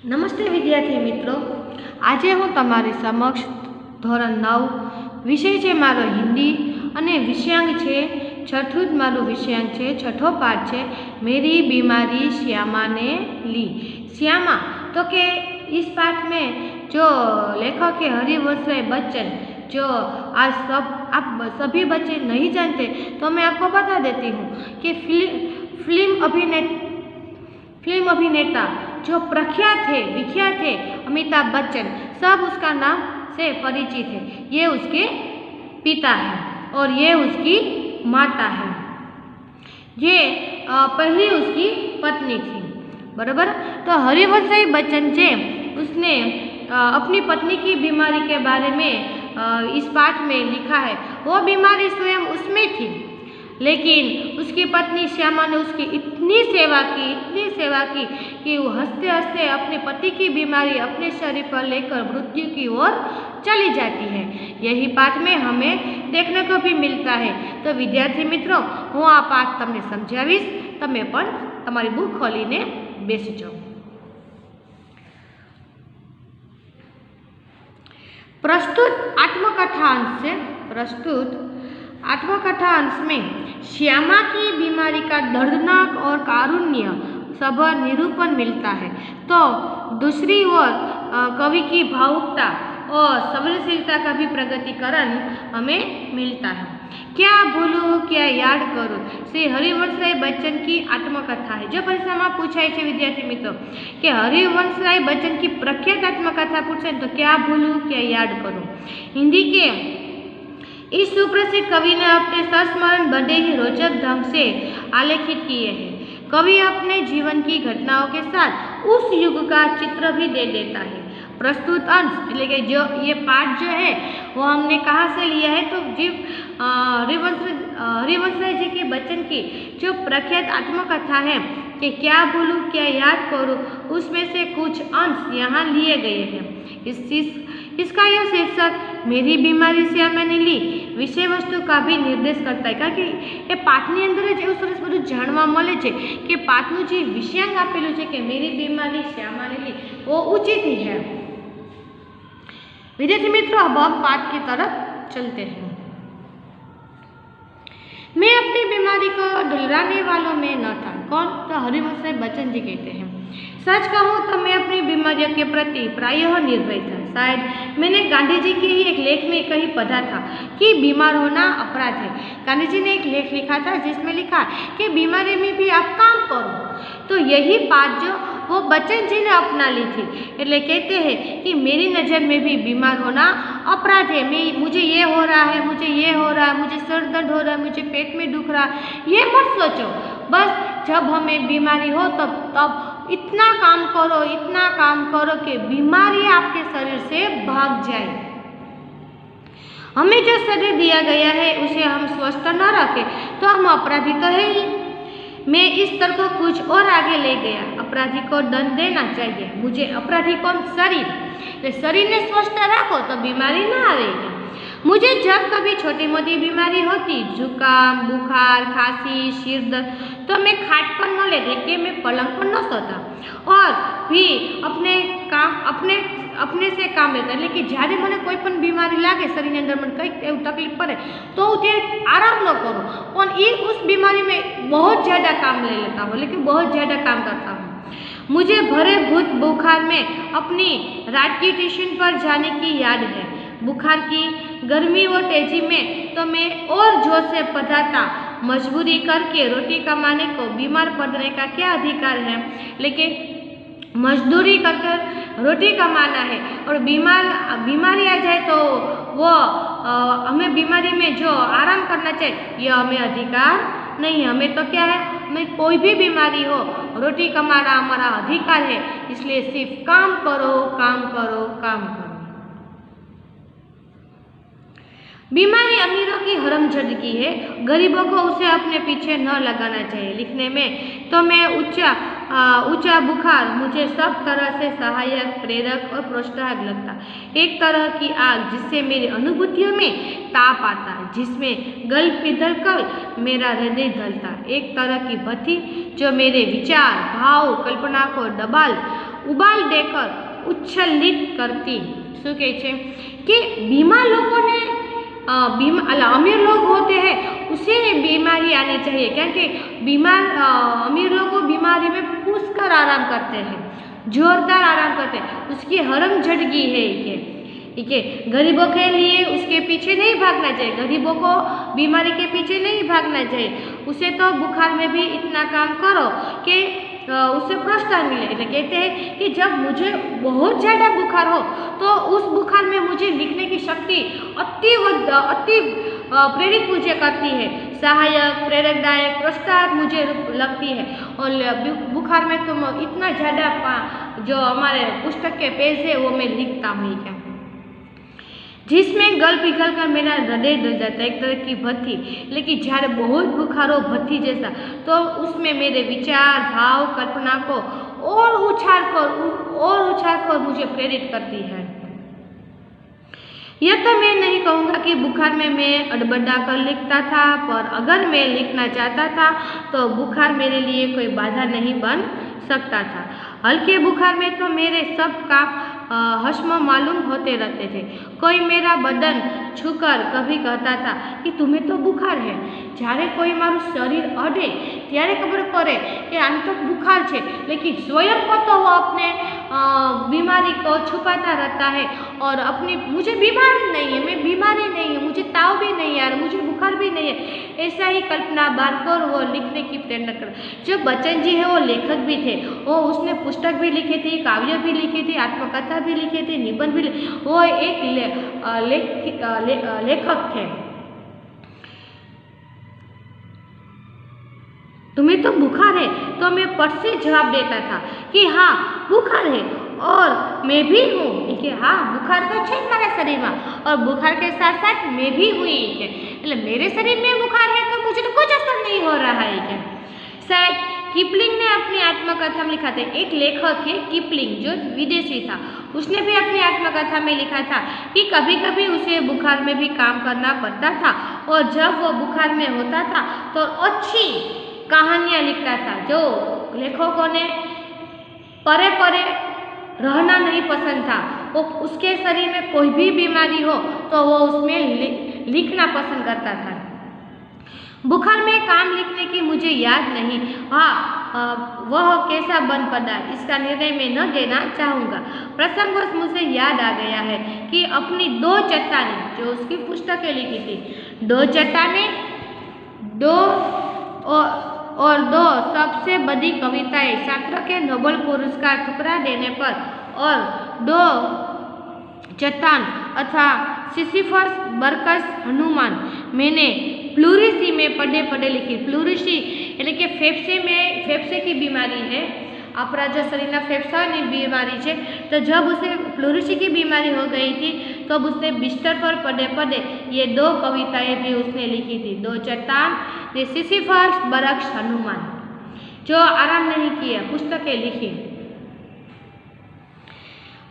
નમસ્તે વિદ્યાર્થી મિત્રો, આજે હું તમારી સમક્ષ ધોરણ 9 વિષય છે મારો હિન્દી અને વિષયાંક છે છઠ્ઠું જ મારું વિષયાંક છે, છઠ્ઠો પાઠ છે मेरी बीमारी श्यामा ने ली। श्यामा तो के इस पाठ में जो लेखक है हरिवंश राय बच्चन, जो आज आप सभी बच्चे नहीं जानते तो मैं आपको बता देती हूँ कि फिल्म अभिनेता जो प्रख्यात है, विख्यात है अमिताभ बच्चन, सब उसका नाम से परिचित है। ये उसके पिता है और ये उसकी माता है। ये पहली उसकी पत्नी थी, बराबर। तो हरिवंश राय बच्चन जी उसने अपनी पत्नी की बीमारी के बारे में इस पाठ में लिखा है। वो बीमारी स्वयं उसमें थी, लेकिन उसकी पत्नी श्यामा ने उसकी इतनी सेवा की कि वो हंसते हंसते अपने पति की बीमारी अपने शरीर पर लेकर मृत्यु की ओर चली जाती है। यही पाठ में हमें देखने को भी मिलता है। तो विद्यार्थी मित्रों, हूँ आ पाठ तमने समझावीश, तमे पण तमारी बुक खोलीने बेसी जाओ। प्रस्तुत आत्मकथा अंश में श्यामा की बीमारी का दर्दनाक और कारुण्य सभर निरूपण मिलता है, तो दूसरी ओर कवि की भावुकता और संवेदनशीलता का भी प्रगतिकरण हमें मिलता है। क्या भूलूं क्या याद करूं, श्री हरिवंश राय बच्चन की आत्मकथा है। जो परीक्षा में पूछाई है विद्यार्थी मित्रों कि हरिवंश राय बच्चन की प्रख्यात आत्मकथा पूछे तो क्या भूलूं क्या याद करूं। हिंदी के इस सुप्रसिद्ध कवि ने अपने संस्मरण बड़े ही रोचक ढंग से आलेखित किए हैं। कवि अपने जीवन की घटनाओं के साथ उस युग का चित्र भी दे देता है। प्रस्तुत अंश એટલે કે जो ये पाठ जो है वो हमने कहाँ से लिया है, तो जीव हरिवंश राय जी के बच्चन की जो प्रख्यात आत्मकथा है कि क्या भूलूं क्या याद करूं, उसमें से कुछ अंश यहाँ लिए गए हैं। इसका यह शीर्षक मेरी बीमारी श्यामा ने ली विषय वस्तु का भी निर्देश करता है, क्योंकि ये पाठनी अंदर ज एवं सरस बधुं जाणवा मळे छे कि पाठनुं जे विषयांक आपेलुं छे कि मेरी बीमारी श्यामा ने ली वो उचित ही है। विद्यार्थी मित्रों, अब हम पाठ की तरफ चलते हैं। मैं अपनी बीमारी को डुलराने वालों में न था। कौन? तो हरिवंश राय बच्चन जी कहते हैं। सच कहूँ तो मैं अपनी बीमारियों के प्रति प्रायः निर्भय था। शायद मैंने गांधी जी के ही एक लेख में कहीं पढ़ा था कि बीमार होना अपराध है। गांधी जी ने एक लेख लिखा था जिसमें लिखा कि बीमारी में भी आप काम करो। तो यही बात जो वो बच्चन जी ने अपना ली थी, એટલે कहते हैं कि मेरी नज़र में भी बीमार होना अपराध है। मुझे ये हो रहा है, मुझे ये हो रहा है, मुझे सर दर्द हो रहा है, मुझे पेट में दुख रहा है, ये मत सोचो। बस जब हमें बीमारी हो तब इतना काम करो कि बीमारी आपके शरीर से भाग जाए। हमें जो शरीर दिया गया है उसे हम स्वस्थ न रखें तो हम अपराधी तो है ही। मैं इस तरह को कुछ और आगे ले गया। अपराधी को दंड देना चाहिए। मुझे अपराधी कौन? शरीर ने स्वस्थ रखो तो बीमारी ना आएगी। मुझे जब कभी छोटी मोटी बीमारी होती, जुकाम, बुखार, खांसी, सिर दर्द, तो मैं खाट पर न लेती कि मैं पलंग पर न सोता और भी अपने से काम लेता। એટલે કે જ્યારે મને કોઈ પણ બીમારી લાગે શરીરની અંદર મને કંઈક એવું તકલીફ પડે તો હું ત્યારે આરામ ન કરું, પણ उस बीमारी में बहुत ज़्यादा काम ले लेता हूँ, लेकिन बहुत ज़्यादा काम करता हूँ। मुझे भरे भूत बुखार में अपनी रात की ट्यूशन पर जाने की याद है। बुखार की गर्मी और तेजी में तो मैं और जोर से पढ़ाता। मजबूरी करके रोटी कमाने को बीमार पड़ने का क्या अधिकार है, लेकिन मजदूरी करके रोटी कमाना है और बीमारी आ जाए तो वो हमें बीमारी में जो आराम करना चाहिए यह हमें अधिकार नहीं है। हमें तो क्या है, हमें कोई भी बीमारी हो रोटी कमाना हमारा अधिकार है। इसलिए सिर्फ काम करो। बीमारी अमीरों की हरमजदगी है, गरीबों को उसे अपने पीछे न लगाना चाहिए। लिखने में तो मैं ऊंचा बुखार मुझे सब तरह से सहायक, प्रेरक और प्रोत्साहक लगता। एक तरह की आग जिससे मेरी अनुभूतियों में ताप आता, जिसमें गल पिघल कर मेरा हृदय ढलता। एक तरह की भट्टी जो मेरे विचार, भाव, कल्पना को उबाल देकर उच्छलित करती। શું કહે છે કે बीमार लोगों ने अमीर लोग होते हैं उसे बीमारी आनी चाहिए, क्योंकि अमीर लोग बीमारी में पुष्कर आराम करते हैं, जोरदार आराम करते हैं, उसकी हरम झटगी है ठीक है। गरीबों के लिए उसके पीछे नहीं भागना चाहिए, गरीबों को बीमारी के पीछे नहीं भागना चाहिए, उसे तो बुखार में भी इतना काम करो कि उससे प्रोत्साहन मिले। એટલે कहते हैं कि जब मुझे बहुत ज़्यादा बुखार हो तो उस बुखार में मुझे लिखने की शक्ति अति प्रेरित मुझे करती है, सहायक प्रेरकदायक प्रोत्साहक मुझे लगती है। और बुखार में तो इतना ज़्यादा जो हमारे पुस्तक के पेज है वो मैं लिखता हूँ क्या, जिसमें गल पिघल कर मेरा हृदय डर जाता है, एक तरह की भट्टी। लेकिन જ્યારે बहुत बुखार हो भट्टी जैसा, तो उसमें मेरे विचार भाव कल्पना को और उछाल कर मुझे प्रेरित करती है। यह तो मैं नहीं कहूँगा कि बुखार में मैं अड़बड़ा कर लिखता था, पर अगर मैं लिखना चाहता था तो बुखार मेरे लिए कोई बाधा नहीं बन सकता था। हल्के बुखार में तो मेरे सब काम हश्म मालूम होते रहते थे। कोई मेरा बदन छूकर कभी कहता था कि तुम्हें तो बुखार है। જ્યારે कोई मारू शरीर अड़े ત્યારે खबर पड़े कि आम तो बुखार है, लेकिन स्वयं को तो वो अपने बीमारी को छुपाता रहता है और अपनी मुझे बीमारी नहीं है, मैं बीमारी नहीं है, मुझे ताव भी नहीं है, मुझे बुखार भी नहीं है, ऐसा ही कल्पना बांधकर वो लिखने की प्रेरणा कर। जो बच्चन जी है वो लेखक भी थे, वो उसने पुस्तक भी लिखी थी, काव्य भी लिखी थी, आत्मकथा भी लिखी थी, निबंध भी वो एक लेखक थे। तुम्हें तो बुखार है, तो मैं पट से जवाब देता था कि हाँ बुखार है और मैं भी हूँ कि हाँ बुखार तो है मेरे शरीर में और बुखार के साथ साथ मैं भी हुई है, मतलब मेरे शरीर में बुखार है तो मुझे तो कुछ असर नहीं हो रहा है क्या। शायद किपलिंग ने अपनी आत्मकथा में लिखा था, एक लेखक है किपलिंग जो विदेशी था, उसने भी अपनी आत्मकथा में लिखा था कि कभी कभी उसे बुखार में भी काम करना पड़ता था और जब वो बुखार में होता था तो अच्छी कहानियाँ लिखता था। जो लेखकों ने परे परे रहना नहीं पसंद था, वो उसके शरीर में कोई भी बीमारी हो तो वो उसमें लिखना पसंद करता था। बुखार में काम लिखने की मुझे याद नहीं, हाँ वह कैसा बन पड़ा इसका निर्णय मैं न देना चाहूँगा। प्रसंगवश मुझे याद आ गया है कि अपनी 2 चट्टानें जो उसकी पुस्तकें लिखी थी, 2 चट्टानें, 2 और 2 सबसे बड़ी कविताएं छात्र के नोबेल पुरस्कार ठुकरा देने पर और 2 चट्टान अथवा सिसिफस बरकस हनुमान मैंने प्लूरिसी में पढ़े लिखी। प्लूरिसी એટલે કે फेफड़े की बीमारी है, अपना जो शरीर फेफड़ा की बीमारी है, तो जब उसे प्लूरिसी की बीमारी हो गई थी तब उसने बिस्तर पर पड़े ये 2 कविताएं भी उसने लिखी थी, 2 चट्टान ने सिसिफस बरकस हनुमान, जो आराम नहीं किया पुस्तकें लिखी।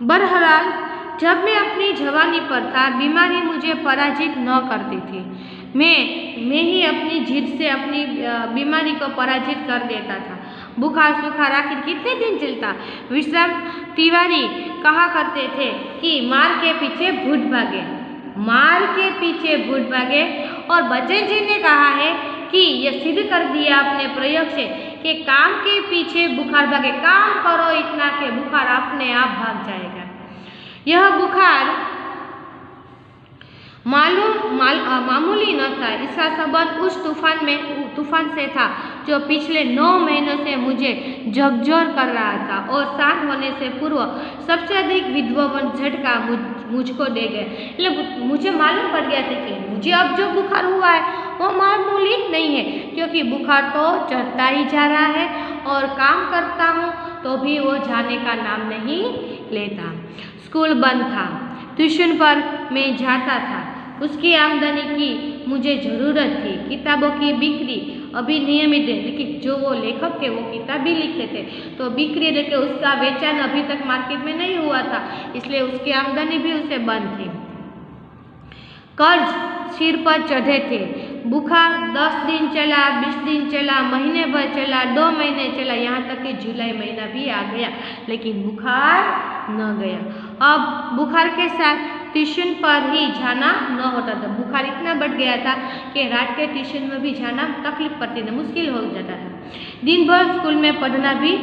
बहरहाल जब मैं अपनी जवानी पर था बीमारी मुझे पराजित न करती थी, मैं ही अपनी जिद से अपनी बीमारी को पराजित कर देता था। बुखार सुखार आखिर कितने दिन चलता। विश्राम तिवारी कहा करते थे कि मार के पीछे भूत भागे, मार के पीछे भूत भागे। और बच्चन जी ने कहा है कि यह सिद्ध कर दिया अपने प्रयोग से कि काम के पीछे बुखार भागे, काम करो इतना कि बुखार अपने आप भाग जाएगा। यह बुखार मामूली न था, इसका संबंध उस तूफान से था जो पिछले 9 महीनों से मुझे झकझोर कर रहा था और शांत होने से पूर्व सबसे अधिक विध्वंस झटका मुझको दे गए। मुझे मालूम पड़ गया था कि मुझे अब जो बुखार हुआ है वो मामूली नहीं है, क्योंकि बुखार तो चढ़ता ही जा रहा है और काम करता हूँ तो भी वो जाने का नाम नहीं लेता। स्कूल बंद था, ट्यूशन पर मैं जाता था, उसकी आमदनी की मुझे ज़रूरत थी। किताबों की बिक्री अभी नियमित है, लेकिन जो वो लेखक थे वो किताब भी लिखते थे तो बिक्री लेके उसका वेचान अभी तक मार्केट में नहीं हुआ था, इसलिए उसकी आमदनी भी उसे बंद थी। कर्ज सिर पर चढ़े थे, बुखार 10 दिन चला, 20 दिन चला, महीने भर चला, 2 महीने चला, यहाँ तक कि जुलाई महीना भी आ गया, लेकिन बुखार न गया। अब बुखार के साथ ट्यूशन पर ही जाना न होता था। बुखार इतना बढ़ गया था कि रात के ट्यूशन में भी जाना तकलीफ पड़ती थी, मुश्किल हो जाता था। दिन भर स्कूल में पढ़ना भी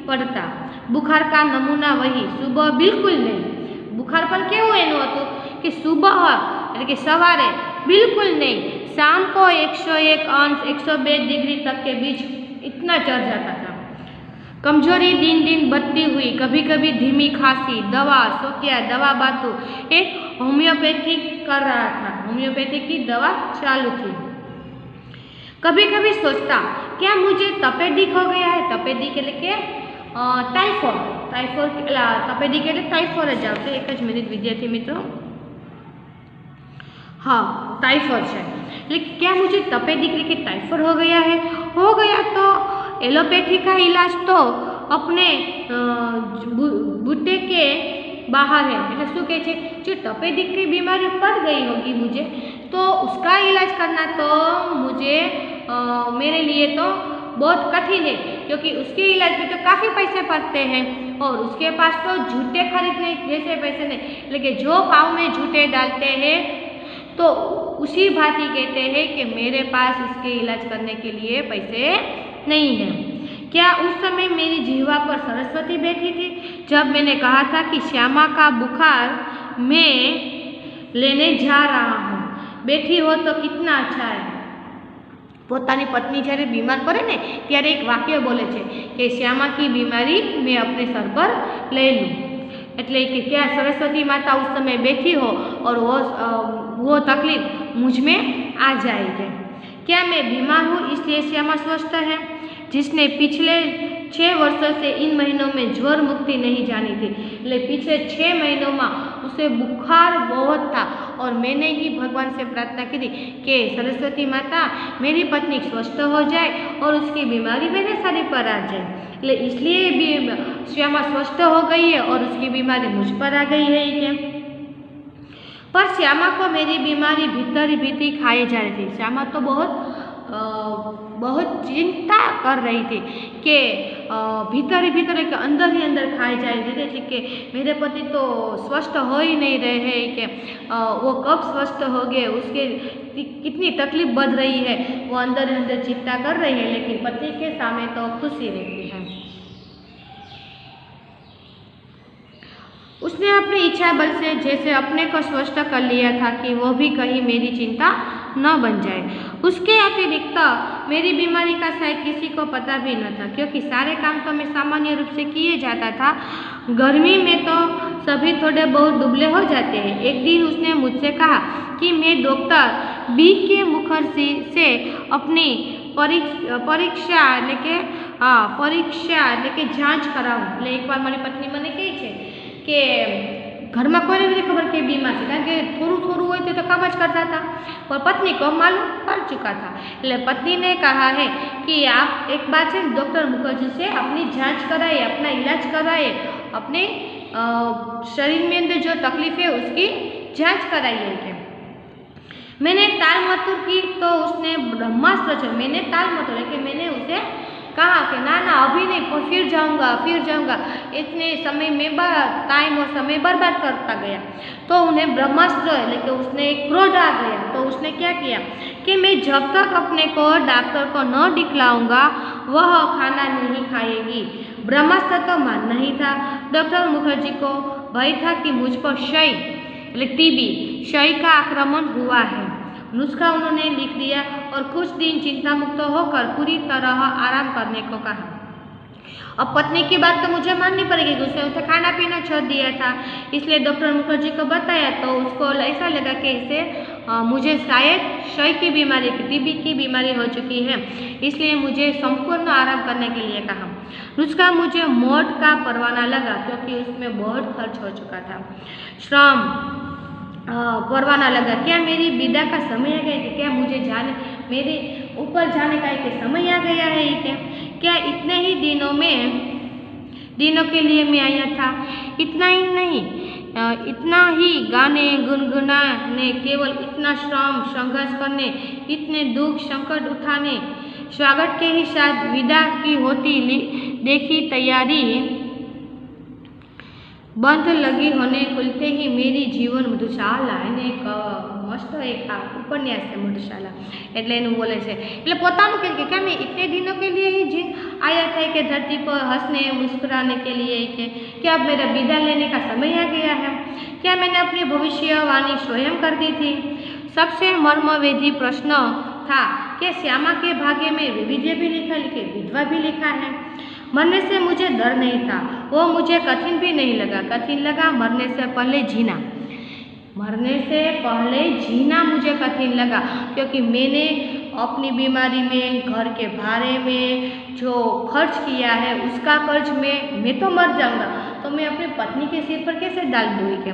पड़ता। बुखार का नमूना वही, सुबह बिल्कुल नहीं। बुखार पर કેવું એનું હતું કે સુબહ એટલે કે સવારે बिल्कुल नहीं, शाम को 101 अंश 102 डिग्री तक के बीच इतना चढ़ जाता था। कमजोरी दिन दिन बढ़ती हुई, कभी कभी धीमी खांसी, दवा सोकिया दवा बातू एक होम्योपैथिक कर रहा था, होम्योपैथिक की दवा चालू थी। कभी कभी सोचता क्या मुझे तपेदिक हो गया है। तपेदिक એટલે કે टाइफॉइड, टाइफॉइड तपेदिक એટલે टाइफॉइड જ આવશે। एक ज मिनिट विद्यार्थी मित्रों, हाँ टाइफॉइड है, लेकिन क्या मुझे तपेदिक એટલે કે टाइफॉइड हो गया है। हो गया तो एलोपैथी का इलाज तो अपने बूटे के बाहर है। એટલે શું કહે છે, जो तपेदिक की बीमारी पड़ गई होगी मुझे, तो उसका इलाज करना तो मुझे मेरे लिए तो बहुत कठिन है, क्योंकि उसके इलाज में तो काफ़ी पैसे पड़ते हैं और उसके पास तो जूते खरीदने जैसे पैसे नहीं। लेकिन जो पाँव में जूते डालते हैं तो उसी भांति कहते हैं कि मेरे पास उसके इलाज करने के लिए पैसे नहीं हैं। क्या उस समय मेरी जीवा पर सरस्वती बैठी थी जब मैंने कहा था कि श्यामा का बुखार मैं लेने जा रहा हूँ। बैठी हो तो कितना अच्छा है। પોતાની પત્ની જ્યારે બીમાર પડે ને ત્યારે એક વાક્ય બોલે છે કે શ્યામા बीमारी मैं अपने सर पर ले लूँ। એટલે કે क्या सरस्वती माता उस समय बैठी हो और वो तकलीफ मुझ में आ जाएगी। क्या मैं बीमार हूँ इसलिए श्यामा स्वस्थ है। जिसने पिछले 6 वर्षों से इन महीनों में ज्वर मुक्ति नहीं जानी थी, એટલે पिछले 6 महीनों में उसे बुखार बहुत था और मैंने ही भगवान से प्रार्थना की थी कि सरस्वती माता मेरी पत्नी स्वस्थ हो जाए और उसकी बीमारी मेरे शरीर पर आ जाए। એટલે इसलिए भी श्यामा स्वस्थ हो गई है और उसकी बीमारी मुझ पर आ गई है क्या। पर श्यामा को मेरी बीमारी भीतर ही भीतर खाई जा रही थी। श्यामा तो बहुत चिंता कर रही थी कि भीतर ही भीतर के अंदर ही अंदर खाई जा रही थी कि मेरे पति तो स्वस्थ हो ही नहीं रहे हैं, कि वो कब स्वस्थ हो गए, उसके कितनी तकलीफ बढ़ रही है, वो अंदर ही अंदर चिंता कर रही है, लेकिन पति के सामने तो खुशी रहती है। उसने अपनी इच्छा बल से जैसे अपने को स्वस्थ कर लिया था कि वो भी कहीं मेरी चिंता न बन जाए। उसके अतिरिक्त मेरी बीमारी का शायद किसी को पता भी न था, क्योंकि सारे काम तो मैं सामान्य रूप से किए जाता था। गर्मी में तो सभी थोड़े बहुत दुबले हो जाते हैं। एक दिन उसने मुझसे कहा कि मैं डॉक्टर बी के मुखर्जी से अपनी परीक्षा लेके जांच कराऊँ। એટલે એકવાર મારી પત્ની મને કહે છે કે ઘરમાં કોઈને નથી ખબર કે बीमार છે, કારણ કે થોડું થોડું હોય तो काम ज करता था, पर पत्नी को मालूम पड़ चुका था। એટલે पत्नी ने कहा है कि आप एक बार से डॉक्टर मुखर्जी से अपनी जांच कराइए, अपना इलाज कराइए, अपने शरीर में अंदर जो तकलीफ है उसकी जांच कराइए। मैंने ताल मतुर की तो उसने ब्रह्मास्त्र चल, मैंने ताल मतुर कि मैंने उसे कहा कि ना ना अभी नहीं, फिर जाऊंगा। इतने समय में टाइम और समय बर्बाद करता गया तो उन्हें ब्रह्मास्त्र लेकिन उसने एक क्रोध आ गया। तो उसने क्या किया कि मैं जब तक अपने को डॉक्टर को न दिखलाऊंगा वह खाना नहीं खाएगी। ब्रह्मास्त्र तो मानना ही था। डॉक्टर मुखर्जी को भय था कि मुझ पर क्षय का आक्रमण हुआ है। नुस्खा उन्होंने लिख दिया और कुछ दिन चिंता मुक्त होकर पूरी तरह आराम करने को कहा। अब पत्नी की बात तो मुझे माननी पड़ेगी, उसने उसे खाना पीना छोड़ दिया था, इसलिए डॉक्टर मुखर्जी को बताया तो उसको ऐसा लगा कि इसे मुझे शायद क्षय की बीमारी, टीबी की बीमारी हो चुकी है, इसलिए मुझे संपूर्ण आराम करने के लिए कहा। नुस्खा मुझे मौत का परवाना लगा क्योंकि उसमें बहुत खर्च हो चुका था। श्रम परवाना लगा। क्या मेरी विदा का समय आ गया है? क्या मुझे मेरे ऊपर जाने का एक समय आ गया है? क्या इतने ही दिनों के लिए मैं आया था? इतना ही नहीं, इतना ही गाने गुनगुनाने, केवल इतना श्रम संघर्ष करने, इतने दुख संकट उठाने, स्वागत के ही साथ विदा की होती देखी तैयारी बंद लगी होने, खुलते ही मेरी जीवन मधुशाला। એને એક મસ્ત એક ઉપન્યાસ છે મધુશાલા, એટલે એનું બોલે છે, એટલે પોતાનું કે क्या मैं इतने दिनों के लिए ही जी आया था कि धरती पर हंसने मुस्कुराने के लिए कि क्या अब मेरा विदा लेने का समय आ गया है? क्या मैंने अपनी भविष्यवाणी स्वयं कर दी थी? सबसे मर्मवेदी प्रश्न था कि श्यामा के भाग्य में विविधे भी लिखा लिखे विधवा भी लिखा है। मरने से मुझे डर नहीं था, वो मुझे कठिन भी नहीं लगा। कठिन लगा मरने से पहले जीना, मरने से पहले जीना मुझे कठिन लगा, क्योंकि मैंने अपनी बीमारी में, घर के भाड़े में जो खर्च किया है उसका कर्ज मैं तो मर जाऊंगा, तो मैं अपनी पत्नी के सिर पर कैसे डाल दूँगी?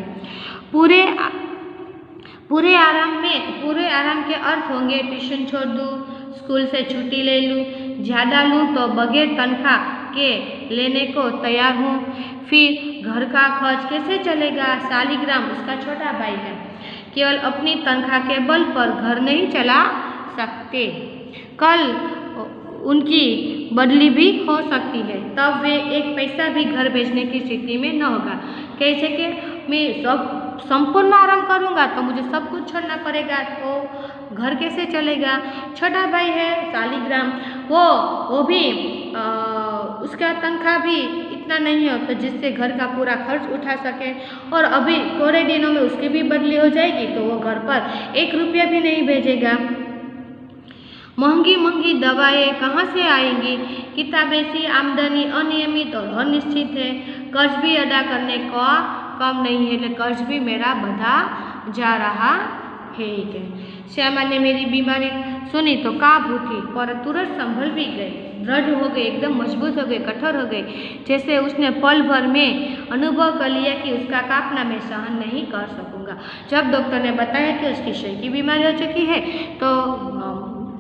पूरे आराम के अर्थ होंगे ट्यूशन छोड़ दूँ, स्कूल से छुट्टी ले लूँ, ज़्यादा लूँ तो बगैर तनख्वाह के लेने को तैयार हूँ। फिर घर का खर्च कैसे चलेगा? शालिग्राम उसका छोटा भाई है, केवल अपनी तनख्वाह के बल पर घर नहीं चला सकते। कल उनकी बदली भी हो सकती है, तब वे एक पैसा भी घर भेजने की स्थिति में न होगा। कैसे कि मैं संपूर्ण आराम करूँगा तो मुझे सब कुछ छोड़ना पड़ेगा, तो घर कैसे चलेगा? छोटा भाई है शालिग्राम, वो भी उसका तनख्वाह भी इतना नहीं हो तो जिससे घर का पूरा खर्च उठा सके, और अभी थोड़े दिनों में उसकी भी बदली हो जाएगी तो वो घर पर 1 रुपया भी नहीं भेजेगा। महंगी महंगी दवाएं कहाँ से आएंगी? किताबें सी आमदनी अनियमित और अनिश्चित है, कर्ज भी अदा करने का कम नहीं है, कर्ज भी मेरा बढ़ा जा रहा है। श्यामा ने मेरी बीमारी सुनी तो काब उठी, पर तुरंत संभल भी गई, दृढ़ हो गई, एकदम मजबूत हो गई, कठोर हो गई। जैसे उसने पल भर में अनुभव कर लिया कि उसका कांपना मैं सहन नहीं कर सकूंगा। जब डॉक्टर ने बताया कि उसकी शय की बीमारी हो चुकी है तो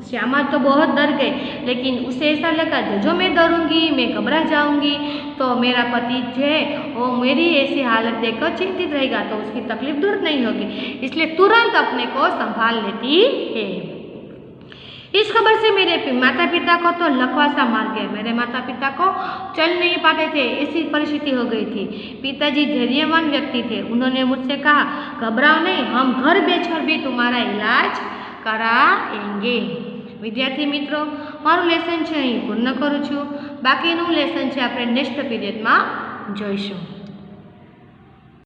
श्यामा तो बहुत डर गई, लेकिन उसे ऐसा लगा जो मैं डरूंगी, मैं घबरा जाऊंगी तो मेरा पति जो है वो मेरी ऐसी हालत देखकर चिंतित रहेगा, तो उसकी तकलीफ दूर नहीं होगी, इसलिए तुरंत अपने को संभाल लेती है। इस खबर से मेरे माता पिता को तो लकवासा मार गया। मेरे माता पिता को चल नहीं पाते थे, ऐसी परिस्थिति हो गई थी। पिताजी धैर्यवान व्यक्ति थे, उन्होंने मुझसे कहा घबराओ नहीं, हम घर बेचकर भी तुम्हारा इलाज कराएंगे। विद्यार्थी मित्रों, मारू लेसन है अहीं पूर्ण करूँ छूँ, बाकीનું લેસન છે આપણે નેક્સ્ટ પીરિયડમાં જોઈશું।